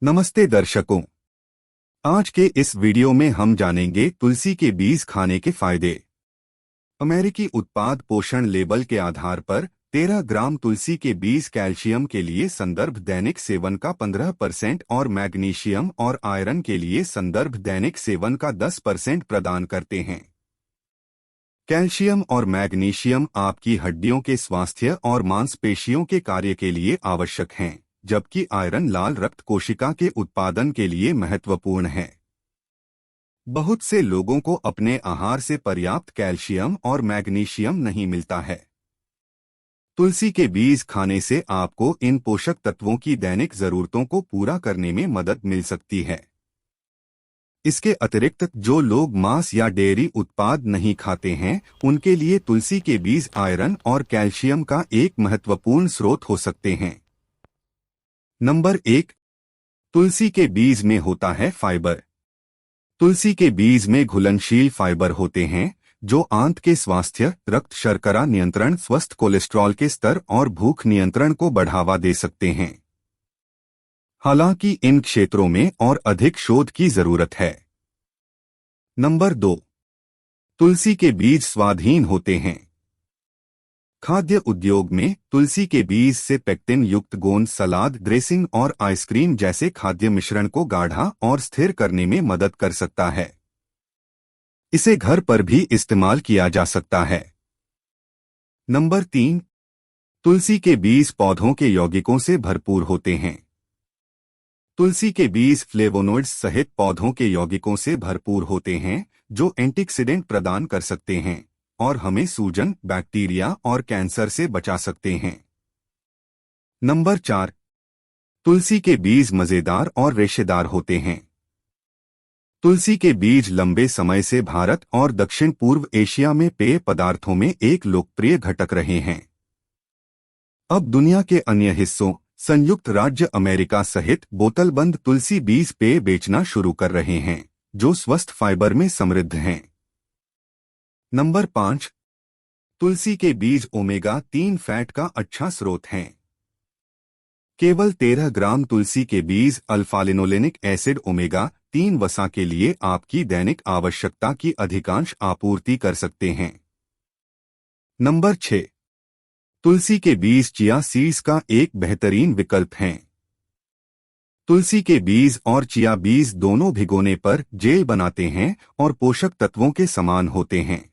नमस्ते दर्शकों। आज के इस वीडियो में हम जानेंगे तुलसी के बीज खाने के फायदे। अमेरिकी उत्पाद पोषण लेबल के आधार पर 13 ग्राम तुलसी के बीज कैल्शियम के लिए संदर्भ दैनिक सेवन का 15% और मैग्नीशियम और आयरन के लिए संदर्भ दैनिक सेवन का 10% प्रदान करते हैं। कैल्शियम और मैग्नीशियम आपकी हड्डियों के स्वास्थ्य और मांसपेशियों के कार्य के लिए आवश्यक हैं, जबकि आयरन लाल रक्त कोशिका के उत्पादन के लिए महत्वपूर्ण है। बहुत से लोगों को अपने आहार से पर्याप्त कैल्शियम और मैग्नीशियम नहीं मिलता है। तुलसी के बीज खाने से आपको इन पोषक तत्वों की दैनिक जरूरतों को पूरा करने में मदद मिल सकती है। इसके अतिरिक्त जो लोग मांस या डेयरी उत्पाद नहीं खाते हैं, उनके लिए तुलसी के बीज आयरन और कैल्शियम का एक महत्वपूर्ण स्रोत हो सकते हैं। नंबर 1, तुलसी के बीज में होता है फाइबर। तुलसी के बीज में घुलनशील फाइबर होते हैं जो आंत के स्वास्थ्य, रक्त शर्करा नियंत्रण, स्वस्थ कोलेस्ट्रॉल के स्तर और भूख नियंत्रण को बढ़ावा दे सकते हैं। हालांकि इन क्षेत्रों में और अधिक शोध की जरूरत है। नंबर 2, तुलसी के बीज स्वादहीन होते हैं। खाद्य उद्योग में तुलसी के बीज से पेक्टिन युक्त गोंद सलाद, ड्रेसिंग और आइसक्रीम जैसे खाद्य मिश्रण को गाढ़ा और स्थिर करने में मदद कर सकता है। इसे घर पर भी इस्तेमाल किया जा सकता है। नंबर 3, तुलसी के बीज पौधों के यौगिकों से भरपूर होते हैं। तुलसी के बीज फ्लेवोनोइड्स सहित पौधों के यौगिकों से भरपूर होते हैं जो एंटीऑक्सीडेंट प्रदान कर सकते हैं और हमें सूजन, बैक्टीरिया और कैंसर से बचा सकते हैं। नंबर 4, तुलसी के बीज मजेदार और रेशेदार होते हैं। तुलसी के बीज लंबे समय से भारत और दक्षिण पूर्व एशिया में पेय पदार्थों में एक लोकप्रिय घटक रहे हैं। अब दुनिया के अन्य हिस्सों, संयुक्त राज्य अमेरिका सहित बोतलबंद तुलसी बीज पेय बेचना शुरू कर रहे हैं, जो स्वस्थ फाइबर में समृद्ध हैं। नंबर 5, तुलसी के बीज ओमेगा 3 फैट का अच्छा स्रोत हैं। केवल 13 ग्राम तुलसी के बीज अल्फा-लिनोलेनिक एसिड ओमेगा 3 वसा के लिए आपकी दैनिक आवश्यकता की अधिकांश आपूर्ति कर सकते हैं। नंबर 6, तुलसी के बीज चिया सीड्स का एक बेहतरीन विकल्प हैं। तुलसी के बीज और चिया बीज दोनों भिगोने पर जेल बनाते हैं और पोषक तत्वों के समान होते हैं।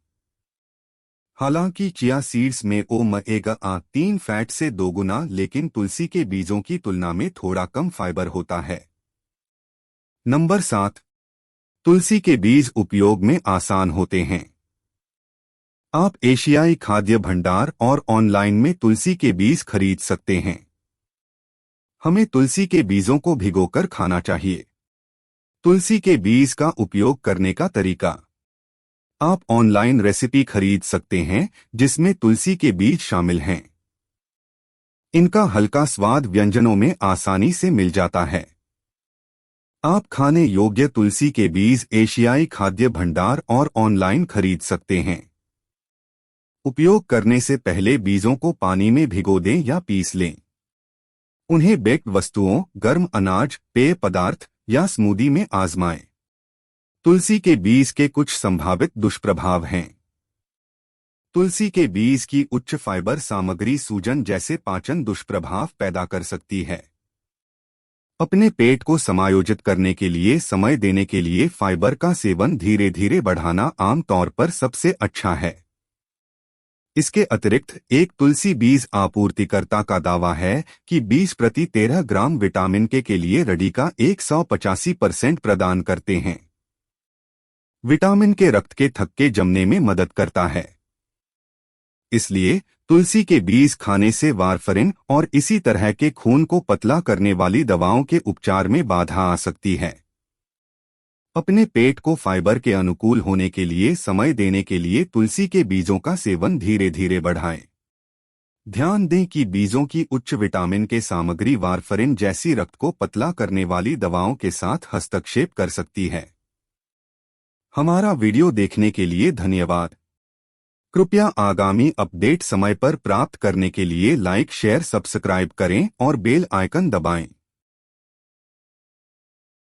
हालांकि चिया सीड्स में ओमेगा 3 फैट से 2 गुना, लेकिन तुलसी के बीजों की तुलना में थोड़ा कम फाइबर होता है। नंबर 7, तुलसी के बीज उपयोग में आसान होते हैं। आप एशियाई खाद्य भंडार और ऑनलाइन में तुलसी के बीज खरीद सकते हैं। हमें तुलसी के बीजों को भिगोकर खाना चाहिए। तुलसी के बीज का उपयोग करने का तरीका: आप ऑनलाइन रेसिपी खरीद सकते हैं जिसमें तुलसी के बीज शामिल हैं। इनका हल्का स्वाद व्यंजनों में आसानी से मिल जाता है। आप खाने योग्य तुलसी के बीज एशियाई खाद्य भंडार और ऑनलाइन खरीद सकते हैं। उपयोग करने से पहले बीजों को पानी में भिगो दें या पीस लें। उन्हें बेक्ड वस्तुओं, गर्म अनाज, पेय पदार्थ या स्मूदी में आजमाएं। तुलसी के बीज के कुछ संभावित दुष्प्रभाव हैं। तुलसी के बीज की उच्च फाइबर सामग्री सूजन जैसे पाचन दुष्प्रभाव पैदा कर सकती है। अपने पेट को समायोजित करने के लिए समय देने के लिए फाइबर का सेवन धीरे धीरे बढ़ाना आमतौर पर सबसे अच्छा है। इसके अतिरिक्त एक तुलसी बीज आपूर्तिकर्ता का दावा है कि बीज प्रति 13 ग्राम विटामिन के लिए रडी का 185% प्रदान करते हैं। विटामिन के रक्त के थक्के जमने में मदद करता है। इसलिए तुलसी के बीज खाने से वारफरिन और इसी तरह के खून को पतला करने वाली दवाओं के उपचार में बाधा आ सकती है। अपने पेट को फाइबर के अनुकूल होने के लिए समय देने के लिए तुलसी के बीजों का सेवन धीरे धीरे बढ़ाएं। ध्यान दें कि बीजों की उच्च विटामिन के सामग्री वारफरिन जैसी रक्त को पतला करने वाली दवाओं के साथ हस्तक्षेप कर सकती है। हमारा वीडियो देखने के लिए धन्यवाद। कृपया आगामी अपडेट समय पर प्राप्त करने के लिए लाइक, शेयर, सब्सक्राइब करें और बेल आइकन दबाएं।